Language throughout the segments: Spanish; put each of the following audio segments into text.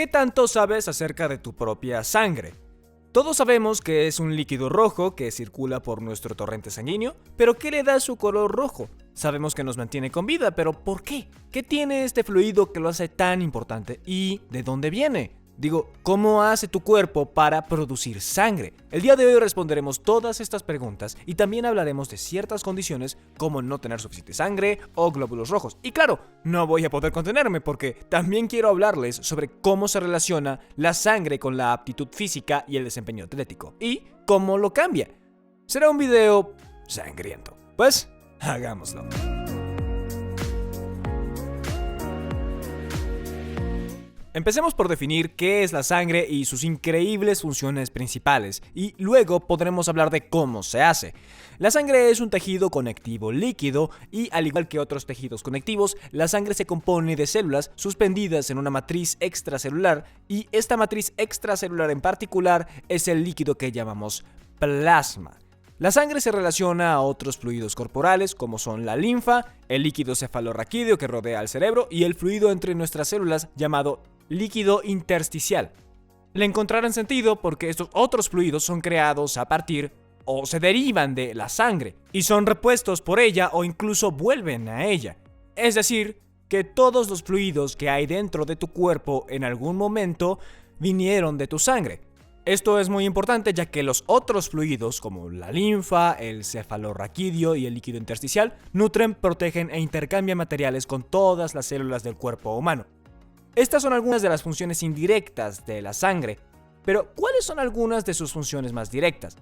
¿Qué tanto sabes acerca de tu propia sangre? Todos sabemos que es un líquido rojo que circula por nuestro torrente sanguíneo, pero ¿qué le da su color rojo? Sabemos que nos mantiene con vida, pero ¿por qué? ¿Qué tiene este fluido que lo hace tan importante? ¿Y de dónde viene? Digo, ¿cómo hace tu cuerpo para producir sangre? El día de hoy responderemos todas estas preguntas y también hablaremos de ciertas condiciones como no tener suficiente sangre o glóbulos rojos. Y claro, no voy a poder contenerme porque también quiero hablarles sobre cómo se relaciona la sangre con la aptitud física y el desempeño atlético y cómo lo cambia. Será un video sangriento. Pues, hagámoslo. Empecemos por definir qué es la sangre y sus increíbles funciones principales, y luego podremos hablar de cómo se hace. La sangre es un tejido conectivo líquido y, al igual que otros tejidos conectivos, la sangre se compone de células suspendidas en una matriz extracelular, y esta matriz extracelular en particular es el líquido que llamamos plasma. La sangre se relaciona a otros fluidos corporales como son la linfa, el líquido cefalorraquídeo que rodea al cerebro y el fluido entre nuestras células llamado líquido intersticial. Le encontrarán sentido porque estos otros fluidos son creados a partir o se derivan de la sangre y son repuestos por ella o incluso vuelven a ella. Es decir, que todos los fluidos que hay dentro de tu cuerpo en algún momento vinieron de tu sangre. Esto es muy importante ya que los otros fluidos como la linfa, el cefalorraquídeo y el líquido intersticial nutren, protegen e intercambian materiales con todas las células del cuerpo humano. Estas son algunas de las funciones indirectas de la sangre, pero ¿cuáles son algunas de sus funciones más directas?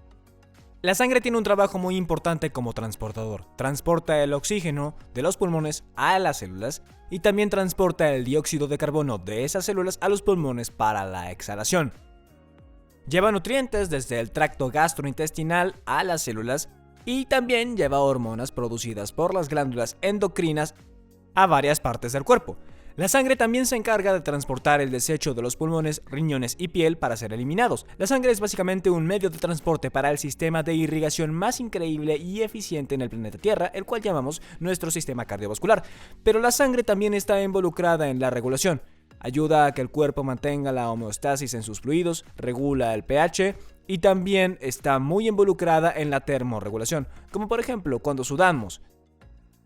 La sangre tiene un trabajo muy importante como transportador. Transporta el oxígeno de los pulmones a las células y también transporta el dióxido de carbono de esas células a los pulmones para la exhalación. Lleva nutrientes desde el tracto gastrointestinal a las células y también lleva hormonas producidas por las glándulas endocrinas a varias partes del cuerpo. La sangre también se encarga de transportar el desecho de los pulmones, riñones y piel para ser eliminados. La sangre es básicamente un medio de transporte para el sistema de irrigación más increíble y eficiente en el planeta Tierra, el cual llamamos nuestro sistema cardiovascular. Pero la sangre también está involucrada en la regulación. Ayuda a que el cuerpo mantenga la homeostasis en sus fluidos, regula el pH y también está muy involucrada en la termorregulación, como por ejemplo cuando sudamos.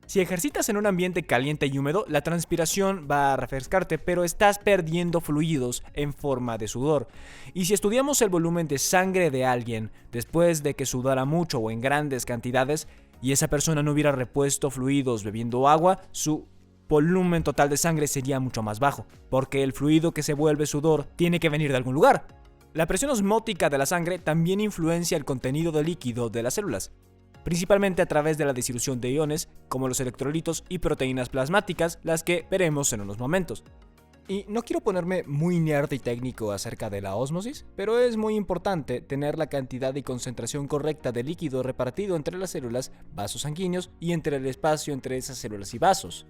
Si ejercitas en un ambiente caliente y húmedo, la transpiración va a refrescarte, pero estás perdiendo fluidos en forma de sudor. Y si estudiamos el volumen de sangre de alguien después de que sudara mucho o en grandes cantidades, y esa persona no hubiera repuesto fluidos bebiendo agua, su volumen total de sangre sería mucho más bajo, porque el fluido que se vuelve sudor tiene que venir de algún lugar. La presión osmótica de la sangre también influencia el contenido de líquido de las células, principalmente a través de la disolución de iones como los electrolitos y proteínas plasmáticas, las que veremos en unos momentos. Y no quiero ponerme muy nerd y técnico acerca de la ósmosis, pero es muy importante tener la cantidad y concentración correcta de líquido repartido entre las células, vasos sanguíneos y entre el espacio entre esas células y vasos.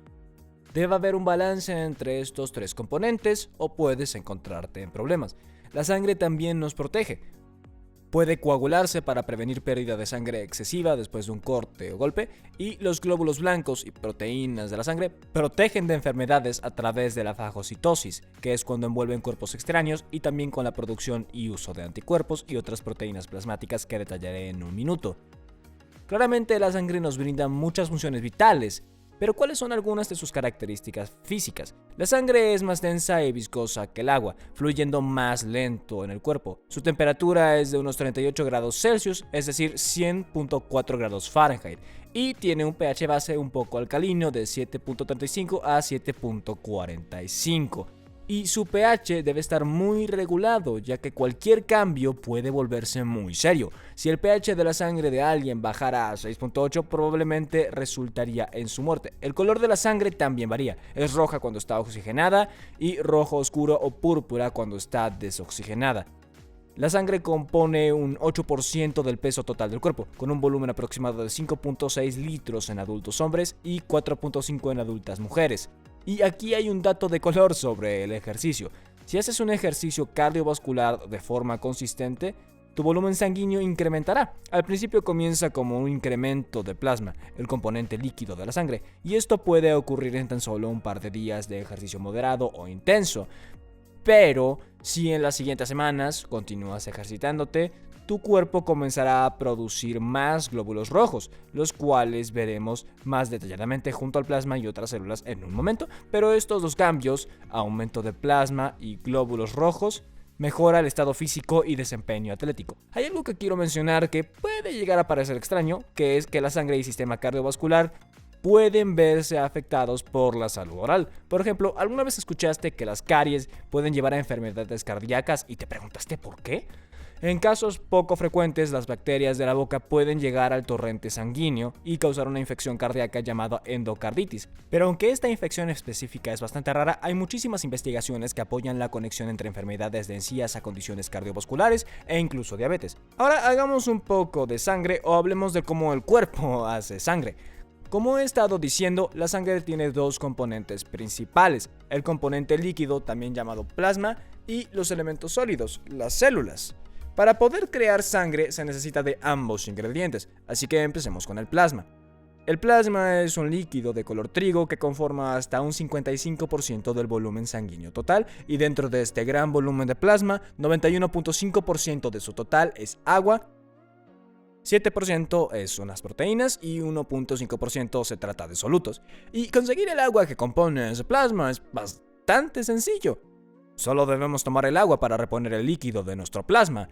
Debe haber un balance entre estos tres componentes o puedes encontrarte en problemas. La sangre también nos protege. Puede coagularse para prevenir pérdida de sangre excesiva después de un corte o golpe, y los glóbulos blancos y proteínas de la sangre protegen de enfermedades a través de la fagocitosis, que es cuando envuelven cuerpos extraños, y también con la producción y uso de anticuerpos y otras proteínas plasmáticas que detallaré en un minuto. Claramente la sangre nos brinda muchas funciones vitales, pero ¿cuáles son algunas de sus características físicas? La sangre es más densa y viscosa que el agua, fluyendo más lento en el cuerpo. Su temperatura es de unos 38 grados Celsius, es decir, 100.4 grados Fahrenheit, y tiene un pH base un poco alcalino de 7.35 a 7.45. Y su pH debe estar muy regulado, ya que cualquier cambio puede volverse muy serio. Si el pH de la sangre de alguien bajara a 6.8, probablemente resultaría en su muerte. El color de la sangre también varía. Es roja cuando está oxigenada y rojo oscuro o púrpura cuando está desoxigenada. La sangre compone un 8% del peso total del cuerpo, con un volumen aproximado de 5.6 litros en adultos hombres y 4.5 en adultas mujeres. Y aquí hay un dato de color sobre el ejercicio. Si haces un ejercicio cardiovascular de forma consistente, tu volumen sanguíneo incrementará. Al principio comienza como un incremento de plasma, el componente líquido de la sangre, y esto puede ocurrir en tan solo un par de días de ejercicio moderado o intenso. Pero si en las siguientes semanas continúas ejercitándote, tu cuerpo comenzará a producir más glóbulos rojos, los cuales veremos más detalladamente junto al plasma y otras células en un momento. Pero estos dos cambios, aumento de plasma y glóbulos rojos, mejora el estado físico y desempeño atlético. Hay algo que quiero mencionar que puede llegar a parecer extraño, que es que la sangre y sistema cardiovascular pueden verse afectados por la salud oral. Por ejemplo, ¿alguna vez escuchaste que las caries pueden llevar a enfermedades cardíacas y te preguntaste por qué? En casos poco frecuentes, las bacterias de la boca pueden llegar al torrente sanguíneo y causar una infección cardíaca llamada endocarditis. Pero aunque esta infección específica es bastante rara, hay muchísimas investigaciones que apoyan la conexión entre enfermedades de encías a condiciones cardiovasculares e incluso diabetes. Ahora hagamos un poco de sangre o hablemos de cómo el cuerpo hace sangre. Como he estado diciendo, la sangre tiene dos componentes principales: el componente líquido, también llamado plasma, y los elementos sólidos, las células. Para poder crear sangre se necesita de ambos ingredientes, así que empecemos con el plasma. El plasma es un líquido de color trigo que conforma hasta un 55% del volumen sanguíneo total, y dentro de este gran volumen de plasma, 91.5% de su total es agua, 7% son las proteínas y 1.5% se trata de solutos. Y conseguir el agua que compone ese plasma es bastante sencillo. Solo debemos tomar el agua para reponer el líquido de nuestro plasma.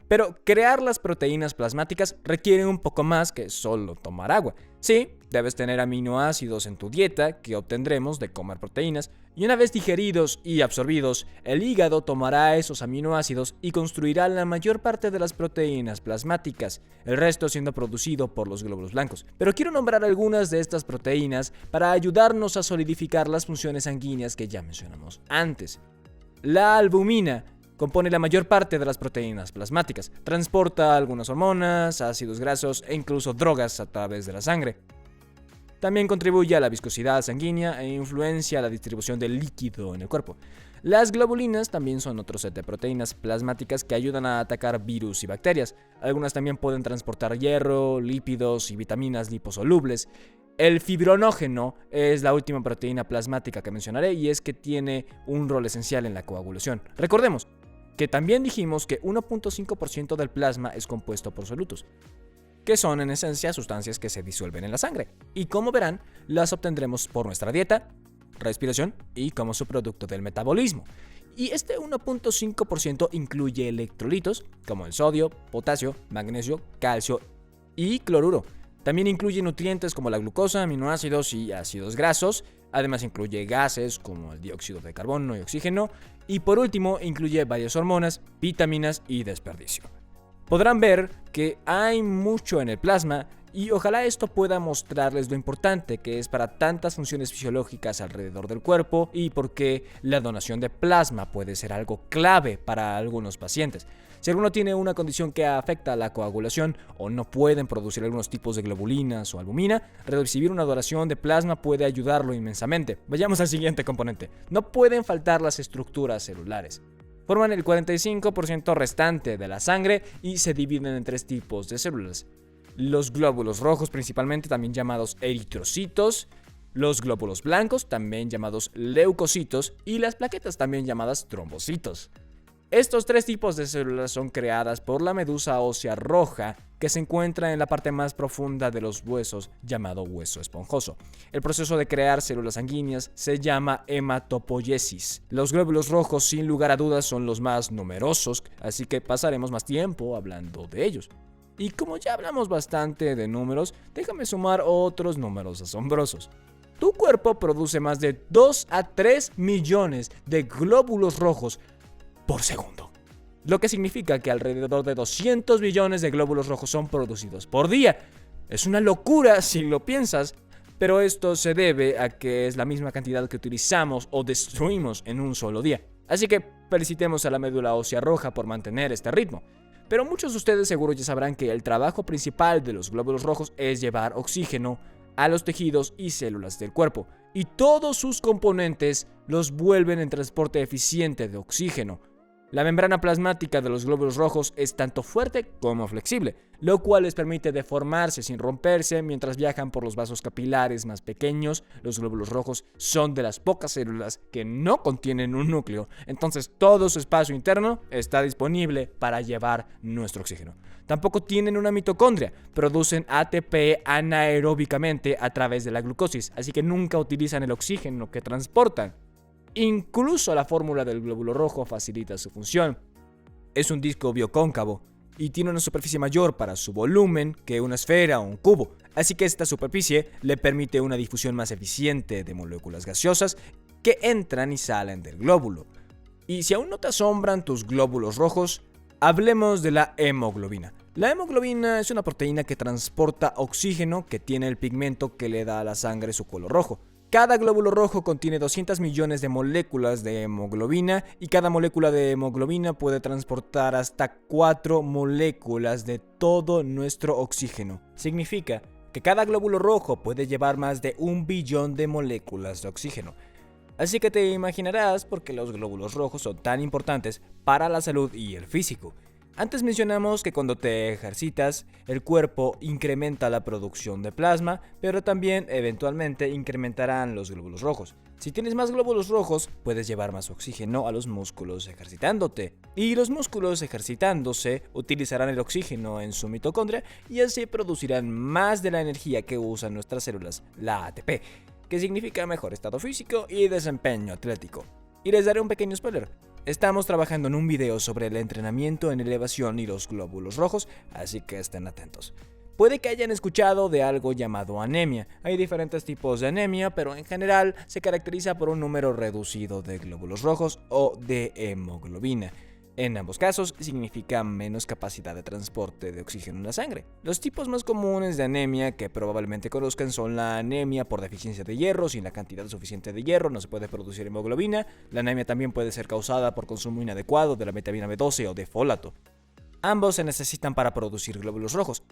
Pero crear las proteínas plasmáticas requiere un poco más que solo tomar agua. Sí, debes tener aminoácidos en tu dieta que obtendremos de comer proteínas, y una vez digeridos y absorbidos, el hígado tomará esos aminoácidos y construirá la mayor parte de las proteínas plasmáticas, el resto siendo producido por los glóbulos blancos. Pero quiero nombrar algunas de estas proteínas para ayudarnos a solidificar las funciones sanguíneas que ya mencionamos antes. La albumina compone la mayor parte de las proteínas plasmáticas, transporta algunas hormonas, ácidos grasos e incluso drogas a través de la sangre. También contribuye a la viscosidad sanguínea e influencia la distribución del líquido en el cuerpo. Las globulinas también son otro set de proteínas plasmáticas que ayudan a atacar virus y bacterias. Algunas también pueden transportar hierro, lípidos y vitaminas liposolubles. El fibrinógeno es la última proteína plasmática que mencionaré, y es que tiene un rol esencial en la coagulación. Recordemos que también dijimos que 1.5% del plasma es compuesto por solutos, que son en esencia sustancias que se disuelven en la sangre, y como verán, las obtendremos por nuestra dieta, respiración y como subproducto del metabolismo. Y este 1.5% incluye electrolitos como el sodio, potasio, magnesio, calcio y cloruro. También incluye nutrientes como la glucosa, aminoácidos y ácidos grasos. Además incluye gases como el dióxido de carbono y oxígeno. Y por último incluye varias hormonas, vitaminas y desperdicio. Podrán ver que hay mucho en el plasma, y ojalá esto pueda mostrarles lo importante que es para tantas funciones fisiológicas alrededor del cuerpo y por qué la donación de plasma puede ser algo clave para algunos pacientes. Si alguno tiene una condición que afecta a la coagulación o no pueden producir algunos tipos de globulinas o albumina, recibir una donación de plasma puede ayudarlo inmensamente. Vayamos al siguiente componente. No pueden faltar las estructuras celulares. Forman el 45% restante de la sangre y se dividen en tres tipos de células: los glóbulos rojos, principalmente también llamados eritrocitos, los glóbulos blancos, también llamados leucocitos, y las plaquetas, también llamadas trombocitos. Estos tres tipos de células son creadas por la medusa ósea roja, que se encuentra en la parte más profunda de los huesos, llamado hueso esponjoso. El proceso de crear células sanguíneas se llama hematopoiesis. Los glóbulos rojos, sin lugar a dudas, son los más numerosos, así que pasaremos más tiempo hablando de ellos. Y como ya hablamos bastante de números, déjame sumar otros números asombrosos. Tu cuerpo produce más de 2 a 3 millones de glóbulos rojos por segundo, lo que significa que alrededor de 200 billones de glóbulos rojos son producidos por día. Es una locura si lo piensas, pero esto se debe a que es la misma cantidad que utilizamos o destruimos en un solo día. Así que felicitemos a la médula ósea roja por mantener este ritmo. Pero muchos de ustedes seguro ya sabrán que el trabajo principal de los glóbulos rojos es llevar oxígeno a los tejidos y células del cuerpo, y todos sus componentes los vuelven en transporte eficiente de oxígeno. La membrana plasmática de los glóbulos rojos es tanto fuerte como flexible, lo cual les permite deformarse sin romperse mientras viajan por los vasos capilares más pequeños. Los glóbulos rojos son de las pocas células que no contienen un núcleo, entonces todo su espacio interno está disponible para llevar nuestro oxígeno. Tampoco tienen una mitocondria, producen ATP anaeróbicamente a través de la glucosis, así que nunca utilizan el oxígeno que transportan. Incluso la fórmula del glóbulo rojo facilita su función. Es un disco biocóncavo y tiene una superficie mayor para su volumen que una esfera o un cubo, así que esta superficie le permite una difusión más eficiente de moléculas gaseosas que entran y salen del glóbulo. Y si aún no te asombran tus glóbulos rojos, hablemos de la hemoglobina. La hemoglobina es una proteína que transporta oxígeno que tiene el pigmento que le da a la sangre su color rojo. Cada glóbulo rojo contiene 200 millones de moléculas de hemoglobina y cada molécula de hemoglobina puede transportar hasta 4 moléculas de todo nuestro oxígeno. Significa que cada glóbulo rojo puede llevar más de 1 billón de moléculas de oxígeno. Así que te imaginarás por qué los glóbulos rojos son tan importantes para la salud y el físico. Antes mencionamos que cuando te ejercitas, el cuerpo incrementa la producción de plasma, pero también eventualmente incrementarán los glóbulos rojos. Si tienes más glóbulos rojos, puedes llevar más oxígeno a los músculos ejercitándote. Y los músculos ejercitándose utilizarán el oxígeno en su mitocondria y así producirán más de la energía que usan nuestras células, la ATP, que significa mejor estado físico y desempeño atlético. Y les daré un pequeño spoiler. Estamos trabajando en un video sobre el entrenamiento en elevación y los glóbulos rojos, así que estén atentos. Puede que hayan escuchado de algo llamado anemia. Hay diferentes tipos de anemia, pero en general se caracteriza por un número reducido de glóbulos rojos o de hemoglobina. En ambos casos significa menos capacidad de transporte de oxígeno en la sangre. Los tipos más comunes de anemia que probablemente conozcan son la anemia por deficiencia de hierro. Sin la cantidad suficiente de hierro no se puede producir hemoglobina. La anemia también puede ser causada por consumo inadecuado de la vitamina B12 o de folato. Ambos se necesitan para producir glóbulos rojos.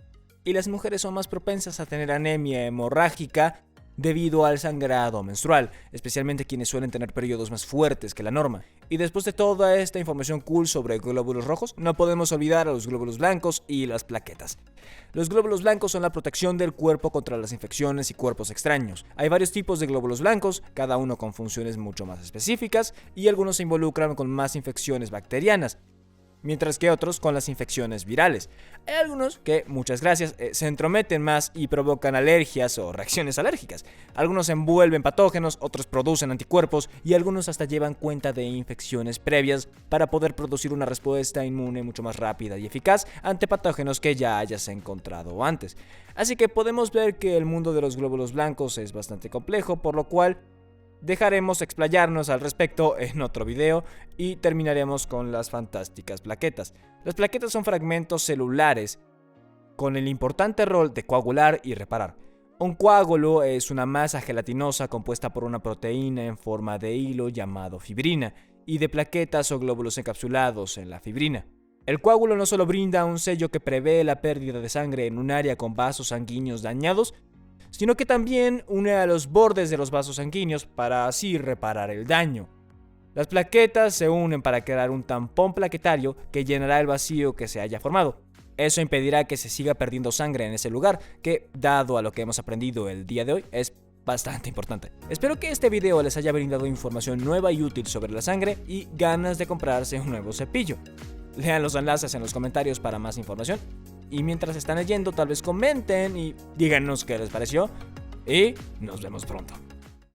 Y las mujeres son más propensas a tener anemia hemorrágica debido al sangrado menstrual, especialmente quienes suelen tener periodos más fuertes que la norma. Y después de toda esta información cool sobre glóbulos rojos, no podemos olvidar a los glóbulos blancos y las plaquetas. Los glóbulos blancos son la protección del cuerpo contra las infecciones y cuerpos extraños. Hay varios tipos de glóbulos blancos, cada uno con funciones mucho más específicas, y algunos se involucran con más infecciones bacterianas, mientras que otros con las infecciones virales. Hay algunos que, muchas gracias, se entrometen más y provocan alergias o reacciones alérgicas. Algunos envuelven patógenos, otros producen anticuerpos y algunos hasta llevan cuenta de infecciones previas para poder producir una respuesta inmune mucho más rápida y eficaz ante patógenos que ya hayas encontrado antes. Así que podemos ver que el mundo de los glóbulos blancos es bastante complejo, por lo cual dejaremos explayarnos al respecto en otro video y terminaremos con las fantásticas plaquetas. Las plaquetas son fragmentos celulares con el importante rol de coagular y reparar. Un coágulo es una masa gelatinosa compuesta por una proteína en forma de hilo llamado fibrina y de plaquetas o glóbulos encapsulados en la fibrina. El coágulo no solo brinda un sello que prevé la pérdida de sangre en un área con vasos sanguíneos dañados, sino que también une a los bordes de los vasos sanguíneos para así reparar el daño. Las plaquetas se unen para crear un tampón plaquetario que llenará el vacío que se haya formado. Eso impedirá que se siga perdiendo sangre en ese lugar, que, dado a lo que hemos aprendido el día de hoy, es bastante importante. Espero que este video les haya brindado información nueva y útil sobre la sangre y ganas de comprarse un nuevo cepillo. Lean los enlaces en los comentarios para más información. Y mientras están leyendo, tal vez comenten y díganos qué les pareció. Y nos vemos pronto.